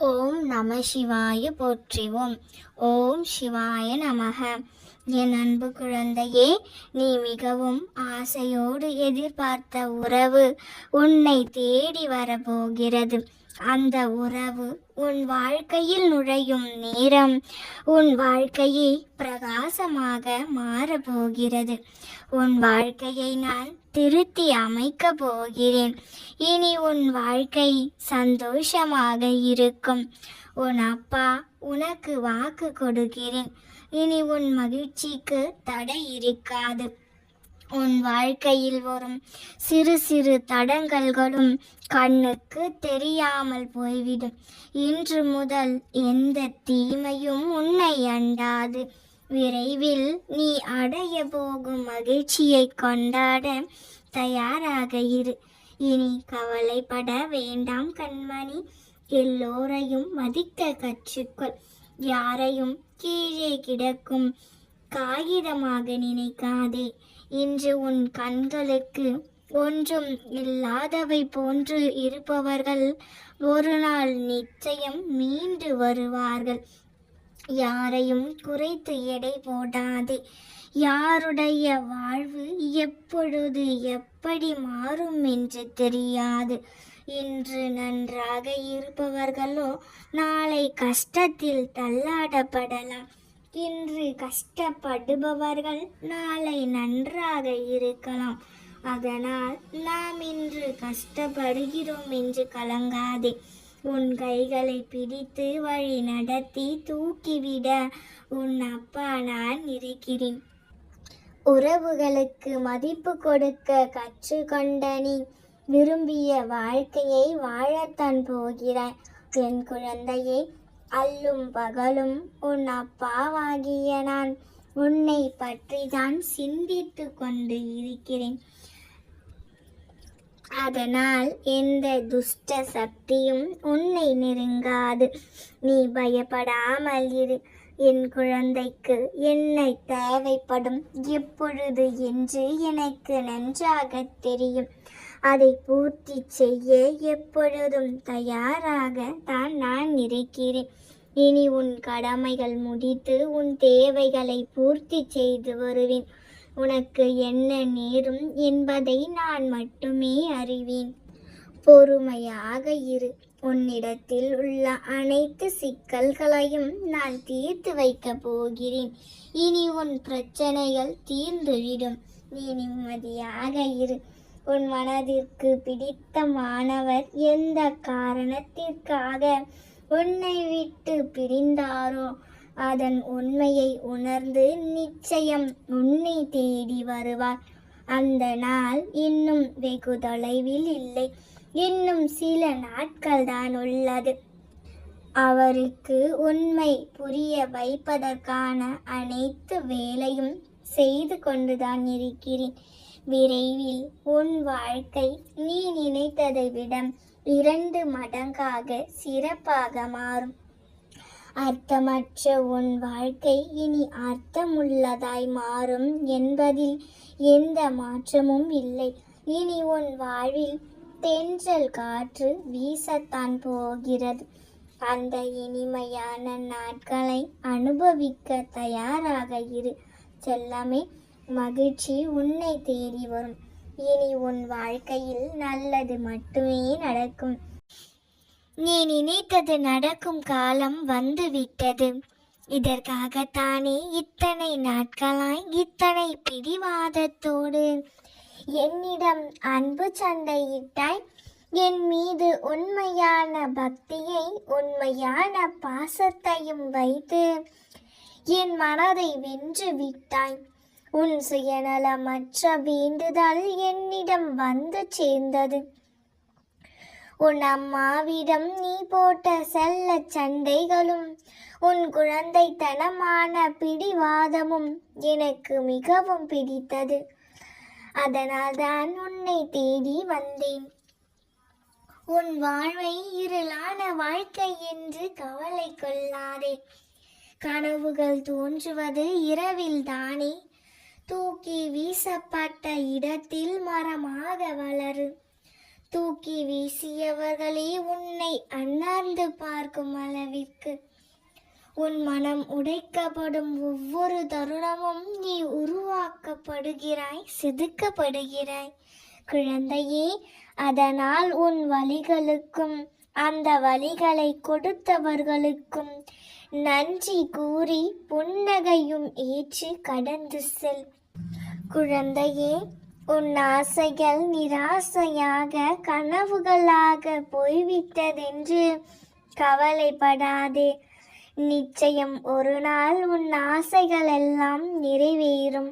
ஓம் நம சிவாய போற்றிவோம். ஓம் சிவாய நமக. என் அன்பு குழந்தையே, நீ மிகவும் ஆசையோடு எதிர்பார்த்த உறவு உன்னை தேடி வரப்போகிறது. அந்த உறவு உன் வாழ்க்கையில் நுழையும் நேரம் உன் வாழ்க்கையை பிரகாசமாக மாறப்போகிறது. உன் வாழ்க்கையை நான் திருத்தி அமைக்க போகிறேன். இனி உன் வாழ்க்கை சந்தோஷமாக இருக்கும். உன் அப்பா உனக்கு வாக்கு கொடுக்கிறேன். இனி உன் மகிழ்ச்சிக்கு தடை இருக்காது. உன் வாழ்க்கையில் வரும் சிறு சிறு தடங்கல்களும் கண்ணுக்கு தெரியாமல் போய்விடும். இன்று முதல் எந்த தீமையும் உன்னை அண்டாது. விரைவில் நீ அடைய போகும் மகிழ்ச்சியை கொண்டாட தயாராக இரு. இனி கவலைப்பட வேண்டாம் கண்மணி. எல்லோரையும் மதிக்க கற்றுக்கொள். யாரையும் கீழே கிடக்கும் காகிதமாக நினைக்காதே. இன்று உன் கண்களுக்கு ஒன்றும் இல்லாதவை போன்று இருப்பவர்கள் ஒரு நாள் நிச்சயம் மீண்டு வருவார்கள். யாரையும் குறைத்து எடை போடாதே. யாருடைய வாழ்வு எப்பொழுது எப்படி மாறும் என்று தெரியாது. இன்று நன்றாக இருப்பவர்களோ நாளை கஷ்டத்தில் தள்ளாடப்படலாம். இன்று கஷ்டப்படுபவர்கள் நாளை நன்றாக இருக்கலாம். அதனால் நாம் இன்று கஷ்டப்படுகிறோம் என்று கலங்காதே. உன் கைகளை பிடித்து வழி நடத்தி தூக்கிவிட உன் அப்பா நான் இருக்கிறேன். உறவுகளுக்கு மதிப்பு கொடுக்க கற்றுக்கொண்ட நீ விரும்பிய வாழ்க்கையை வாழத்தான் போகிறாய். என் குழந்தையே, அல்லும் பகலும் உன் அப்பாவாகிய நான் உன்னை பற்றி தான் சிந்தித்து கொண்டு இருக்கிறேன். அதனால் எந்த துஷ்ட சக்தியும் உன்னை நெருங்காது. நீ பயப்படாமல் இரு. என் குழந்தைக்கு என்னை தேவைப்படும் எப்பொழுது என்று எனக்கு நன்றாக தெரியும். அதை பூர்த்தி செய்ய எப்பொழுதும் தயாராக தான் நான் இருக்கிறேன். இனி உன் கடமைகள் முடித்து உன் தேவைகளை பூர்த்தி செய்து வருவேன். உனக்கு என்ன நேரும் என்பதை நான் மட்டுமே அறிவேன். பொறுமையாக இரு. உன்னிடத்தில் உள்ள அனைத்து சிக்கல்களையும் நான் தீர்த்து வைக்கப் போகிறேன். இனி உன் பிரச்சனைகள் தீர்ந்துவிடும். நீ நிம்மதியாக இரு. உன் மனதிற்கு பிடித்தமானவர் எந்த காரணத்திற்காக உன்னை விட்டு பிரிந்தாரோ அதன் உண்மையை உணர்ந்து நிச்சயம் உன்னை தேடி வருவார். அந்த நாள் இன்னும் வெகு தொலைவில் இல்லை. இன்னும் சில நாட்கள் தான் உள்ளது. அவருக்கு உண்மை புரிய வைப்பதற்கான அனைத்து வேலையும் செய்து கொண்டுதான் இருக்கிறேன். விரைவில் உன் வாழ்க்கை நீ நினைத்ததை விட 2 மடங்காக சிறப்பாக மாறும். அர்த்தமற்ற உன் வாழ்க்கை இனி அர்த்தமுள்ளதாய் மாறும் என்பதில் எந்த மாற்றமும் இல்லை. இனி உன் வாழ்வில் தென்றல் காற்று வீசத்தான் போகிறது. அந்த இனிமையான நாட்களை அனுபவிக்க தயாராக இரு. செல்லமே, மகிழ்ச்சி உன்னை தேடி வரும். இனி உன் வாழ்க்கையில் நல்லது மட்டுமே நடக்கும். நீ நினைத்தது நடக்கும் காலம் வந்துவிட்டது. இதற்காகத்தானே இத்தனை நாட்களாய் இத்தனை பிடிவாதத்தோடு என்னிடம் அன்பு சண்டையிட்டாய். என் மீது உண்மையான பக்தியை உண்மையான பாசத்தையும் வைத்து என் மனதை வென்று விட்டாய். உன் சுயநலமற்ற வேண்டுதல் என்னிடம் வந்து சேர்ந்தது. உன் அம்மாவிடம் நீ போட்ட செல்ல சண்டைகளும் உன் குழந்தைத்தனமான பிடிவாதமும் எனக்கு மிகவும் பிடித்தது. அதனால் தான் உன்னை தேடி வந்தேன். உன் வாழ்வை இருளான வாழ்க்கை என்று கவலை கொள்ளாதே. கனவுகள் தோன்றுவது இரவில் தானே. தூக்கி வீசப்பட்ட இடத்தில் மரமாக வளரு. தூக்கி வீசியவர்களே உன்னை அண்ணாந்து பார்க்கும் அளவிற்கு உன் மனம் உடைக்கப்படும் ஒவ்வொரு தருணமும் நீ உருவாக்கப்படுகிறாய், செதுக்கப்படுகிறாய். குழந்தையே, அதனால் உன் வலிகளுக்கும் அந்த வலிகளை கொடுத்தவர்களுக்கும் நன்றி கூறி புன்னகையும் ஏற்று கடந்து செல். குழந்தையே, உன் ஆசைகள் நிராசையாக கனவுகளாக போய்விட்டதென்று கவலைப்படாதே. நிச்சயம் ஒரு நாள் உன் ஆசைகள் எல்லாம் நிறைவேறும்.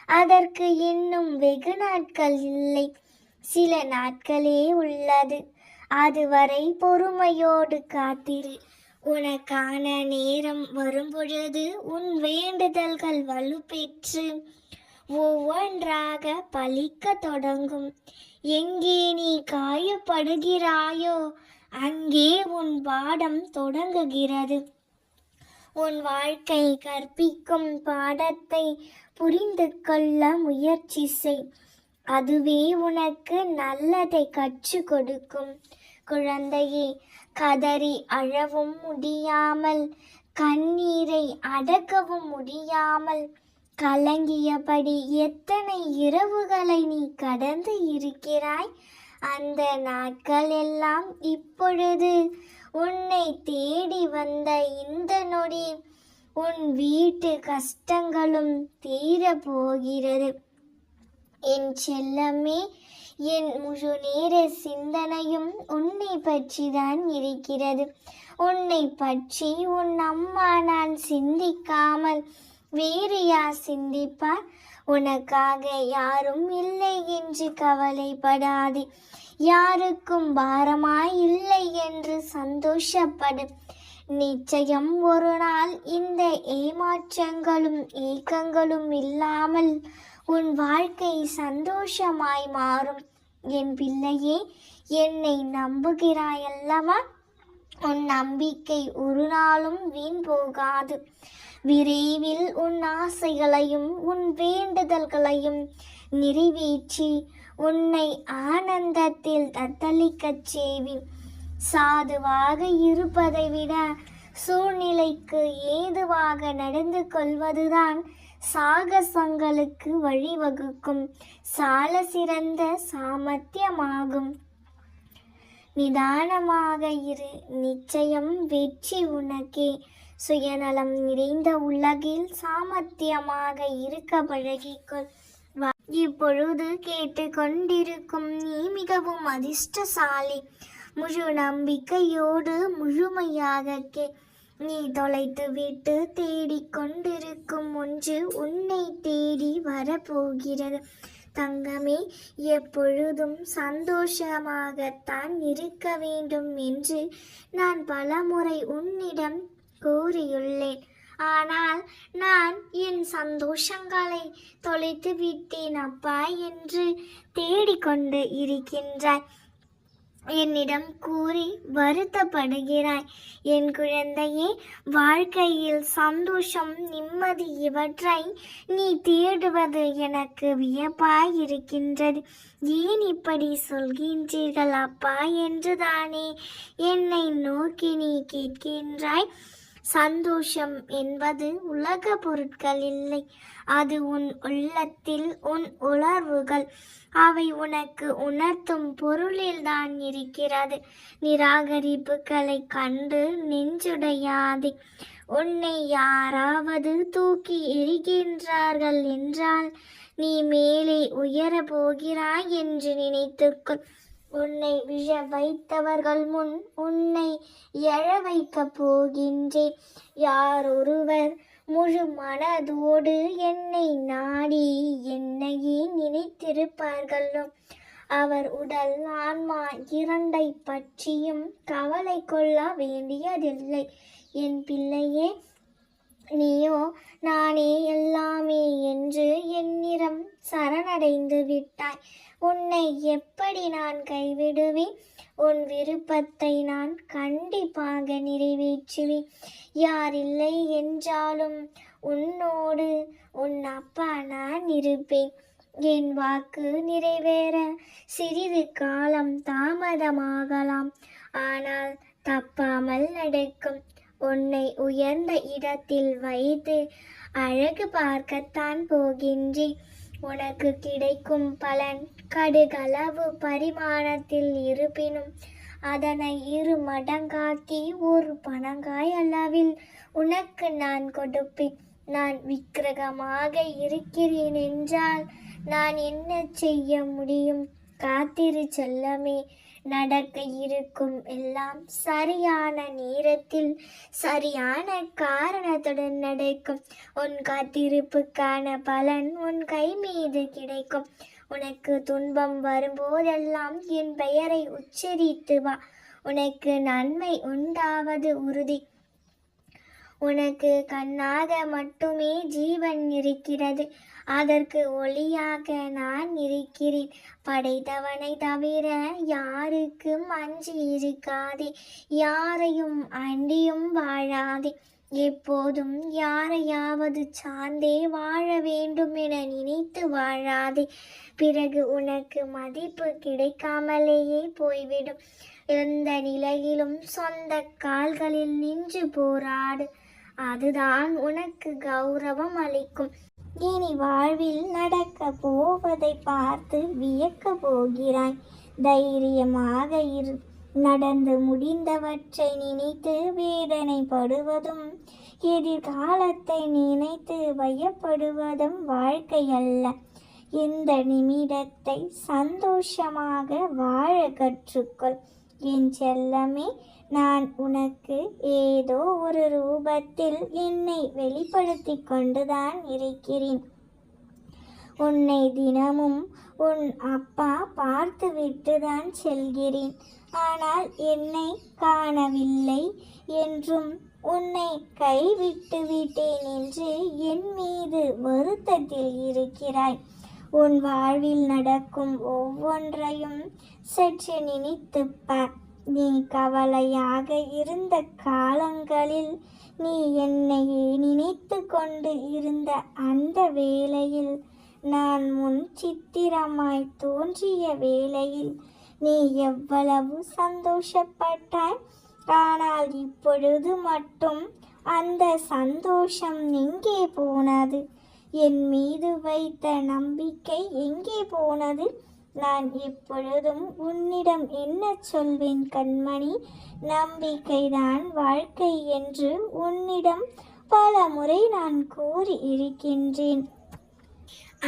அதற்கு இன்னும் வெகு நாட்கள் இல்லை, சில நாட்களே உள்ளது. அதுவரை பொறுமையோடு காத்திரு. உனக்கான நேரம் வரும்பொழுது உன் வேண்டுதல்கள் வலுப்பெற்று ஒவ்வொன்றாக பலிக்க தொடங்கும். எங்கே நீ காயப்படுகிறாயோ அங்கே உன் பாடம் தொடங்குகிறது. உன் வாழ்க்கை கற்பிக்கும் பாடத்தை புரிந்து கொள்ள முயற்சி செய். அதுவே உனக்கு நல்லதை கற்றுக் கொடுக்கும். குழந்தையே, கதறி அழவும் முடியாமல், கண்ணீரை அடக்கவும் முடியாமல் கலங்கியபடி எத்தனை இரவுகளை நீ கடந்து இருக்கிறாய். அந்த நாட்கள் எல்லாம் இப்பொழுது உன்னை தேடி வந்த இந்த நொடி உன் வீட்டு கஷ்டங்களும் தீரப் போகிறது. என் செல்லமே, என் முழு நேர சிந்தனையும் உன்னை பற்றிதான் இருக்கிறது. உன்னை பற்றி உன் அம்மா நான் சிந்திக்காமல் வேறு யார் சிந்திப்பார்? உனக்காக யாரும் இல்லை என்று கவலைப்படாதே. யாருக்கும் பாரமாய் இல்லை என்று சந்தோஷப்படு. நிச்சயம் ஒரு நாள் இந்த ஏமாற்றங்களும் ஏக்கங்களும் இல்லாமல் உன் வாழ்க்கை சந்தோஷமாய் மாறும். என் பிள்ளையே, என்னை நம்புகிறாயல்லவா? உன் நம்பிக்கை ஒரு நாளும் வீண் போகாது. விரைவில் உன் ஆசைகளையும் உன் வேண்டுதல்களையும் நிறைவேற்றி உன்னை ஆனந்தத்தில் தத்தளிக்கச் செய்வேன். சாதுவாக இருப்பதை விட சூழ்நிலைக்கு ஏதுவாக நடந்து கொள்வதுதான் சாகசங்களுக்கு வழிவகுக்கும் சால சிறந்த சாமர்த்தியமாகும். நிதானமாக இரு, நிச்சயம் வெற்றி உனக்கே. சுயநலம் நிறைந்த உலகில் சாமர்த்தியமாக இருக்க பழகிக்கொள். இப்பொழுது கேட்டுக்கொண்டிருக்கும் நீ மிகவும் அதிர்ஷ்டசாலி. முழு நம்பிக்கையோடு முழுமையாக நீ தொலைத்து விட்டு தேடிக்கொண்டிருக்கும் ஒன்று உன்னை தேடி வரப்போகிறது. தங்கமே, எப்பொழுதும் சந்தோஷமாகத்தான் இருக்க வேண்டும் என்று நான் பலமுறை உன்னிடம் கூறியுள்ளேன். ஆனால் நான் என் சந்தோஷங்களை தொலைத்து விட்டேன் அப்பா என்று தேடிக்கொண்டு இருக்கின்றாய். என்னிடம் கூறி வருத்தப்படுகிறாய். என் குழந்தையே, வாழ்க்கையில் சந்தோஷம், நிம்மதி இவற்றை நீ தேடுவது எனக்கு வியப்பாய் இருக்கின்றது. ஏன் இப்படி சொல்கின்றீர்கள் அப்பா என்றுதானே என்னை நோக்கி நீ கேட்கின்றாய். சந்தோஷம் என்பது உலக பொருட்கள் இல்லை, அது உன் உள்ளத்தில் உன் உணர்வுகள். அவை உனக்கு உணர்த்தும் பொருளில்தான் இருக்கிறது. நிராகரிப்புகளை கண்டு நெஞ்சுடையாதே. உன்னை யாராவது தூக்கி எறிகின்றார்கள் என்றால் நீ மேலே உயர போகிறாய் என்று நினைத்துக்கொள். உன்னை விழ வைத்தவர்கள் முன் உன்னை எழ வைக்கப் போகின்றேன். யார் ஒருவர் முழு மனதோடு என்னை நாடி என்னையே நினைத்திருப்பார்களோ அவர் உடல் ஆன்மா இரண்டை பற்றியும் கவலை கொள்ள வேண்டியதில்லை. என் பிள்ளையே, நீயோ நானே எல்லாமே என்று என்னிடம் சரணடைந்து விட்டாய். உன்னை எப்படி நான் கைவிடுவேன்? உன் விருப்பத்தை நான் கண்டிப்பாக நிறைவேற்றுவேன். யார் இல்லை என்றாலும் உன்னோடு உன் அப்பா நான் இருப்பேன். என் வாக்கு நிறைவேற சிறிது காலம் தாமதமாகலாம், ஆனால் தப்பாமல் நடக்கும். உன்னை உயர்ந்த இடத்தில் வைத்து அழகு பார்க்கத்தான் போகின்றேன். உனக்கு கிடைக்கும் பலன் கடுகளவு பரிமாணத்தில் இருப்பினும் அதனை 2 மடங்காக்கி 1 பனங்காய் அளவில் உனக்கு நான் கொடுப்பேன். நான் விக்கிரகமாக இருக்கிறேன் என்றால் நான் என்ன செய்ய முடியும்? காத்திரு செல்லமே. நடக்க இருக்கும் எல்லாம் சரியான நேரத்தில் சரியான காரணத்துடன் நடக்கும். உன் காத்திருப்புக்கான பலன் உன் கை மீது கிடைக்கும். உனக்கு துன்பம் வரும்போதெல்லாம் என் பெயரை உச்சரித்து வா. உனக்கு நன்மை உண்டாவது உறுதி. உனக்கு கண்ணாக மட்டுமே ஜீவன் இருக்கிறது, அதற்கு ஒளியாக நான் இருக்கிறேன். படைத்தவனை தவிர யாருக்கும் அஞ்சி இருக்காதே, யாரையும் அண்டியும் வாழாதே. எப்போதும் யாரையாவது சார்ந்தே வாழ வேண்டும் என நினைத்து வாழாதே. பிறகு உனக்கு மதிப்பு கிடைக்காமலேயே போய்விடும். எந்த நிலையிலும் சொந்த கால்களில் நின்று போராடு, அதுதான் உனக்கு கௌரவம் அளிக்கும். இனி வாழ்வில் நடக்க போவதை பார்த்து வியக்க போகிறாய். தைரியமாக இரு. நடந்து முடிந்தவற்றை நினைத்து வேதனைப்படுவதும் எதிர்காலத்தை நினைத்து பயப்படுவதும் வாழ்க்கை அல்ல. இந்த நிமிடத்தை சந்தோஷமாக வாழ கற்றுக்கொள். என் செல்லமே, நான் உனக்கு ஏதோ ஒரு ரூபத்தில் என்னை வெளிப்படுத்தி கொண்டுதான் இருக்கிறேன். உன்னை தினமும் உன் அப்பா பார்த்துவிட்டுதான் செல்கிறேன். ஆனால் என்னை காணவில்லை என்றும் உன்னை கைவிட்டு விட்டேன் என்று என் மீது வருத்தத்தில் இருக்கிறாய். உன் வாழ்வில் நடக்கும் ஒவ்வொன்றையும் சற்று நினைத்துப்பார். நீ கவலையாக இருந்த காலங்களில், நீ என்னையே நினைத்து கொண்டு இருந்த அந்த வேளையில், நான் முன் சித்திரமாய் தோன்றிய வேளையில் நீ எவ்வளவு சந்தோஷப்பட்டாய். ஆனால் இப்பொழுது மட்டும் அந்த சந்தோஷம் எங்கே போனது? என் மீது வைத்த நம்பிக்கை எங்கே போனது? நான் எப்பொழுதும் உன்னிடம் என்ன சொல்வேன் கண்மணி? நம்பிக்கைதான் வாழ்க்கை என்று உன்னிடம் பல முறை நான் கூறி இருக்கின்றேன்.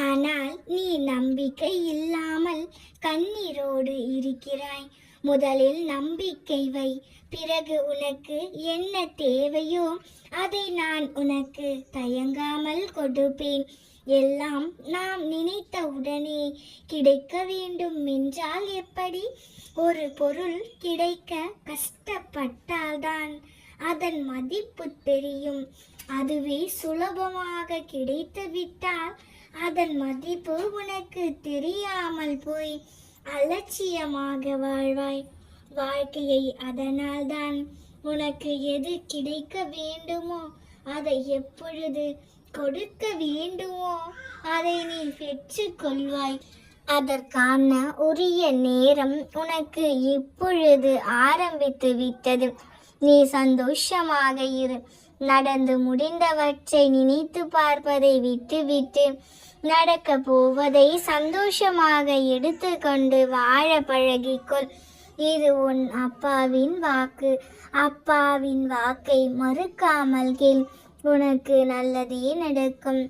ஆனால் நீ நம்பிக்கை இல்லாமல் கண்ணீரோடு இருக்கிறாய். முதலில் நம்பிக்கை வை. பிறகு உனக்கு என்ன தேவையோ அதை நான் உனக்கு தயங்காமல் கொடுப்பேன். எல்லாம் நாம் நினைத்த உடனே கிடைக்க வேண்டும் என்றால் எப்படி? ஒரு பொருள் கிடைக்க கஷ்டப்பட்டால்தான் அதன் மதிப்பு தெரியும். அதுவே சுலபமாக கிடைத்து விட்டால் அதன் மதிப்பு உனக்கு தெரியாமல் போய் அலட்சியமாக வாழ்வாய். வாழ்க்கையை அதனால்தான் உனக்கு எது கிடைக்க வேண்டுமோ அதை எப்பொழுது கொடுக்க வேண்டுமோ அதை நீ பெற்று கொள்வாய். அதற்கான உரிய நேரம் உனக்கு இப்பொழுது ஆரம்பித்து விட்டது. நீ சந்தோஷமாக இரு. நடந்து முடிந்தவற்றை நினைத்து பார்ப்பதை விட்டுவிட்டு நடக்க போவதை சந்தோஷமாக எடுத்துக்கொண்டு வாழ பழகிக்கொள். இது உன் அப்பாவின் வாக்கு. அப்பாவின் வாக்கை மறுக்காமல் கேள். உனக்கு நல்லதே நடக்கும்.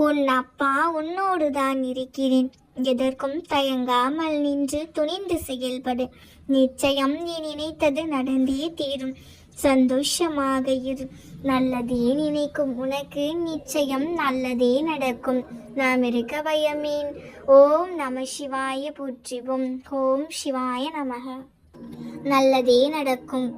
உன் அப்பா உன்னோடு தான் இருக்கிறேன். எதற்கும் தயங்காமல் நின்று துணிந்து செயல்படு. நிச்சயம் நீ நினைத்தது நடந்தே தீரும். சந்தோஷமாக இரு. நல்லதே நினைக்கும் உனக்கு நிச்சயம் நல்லதே நடக்கும். நாம் இருக்க பயமேன். ஓம் நம சிவாய போற்றிவோம். ஓம் சிவாய நமக. நல்லதே நடக்கும்.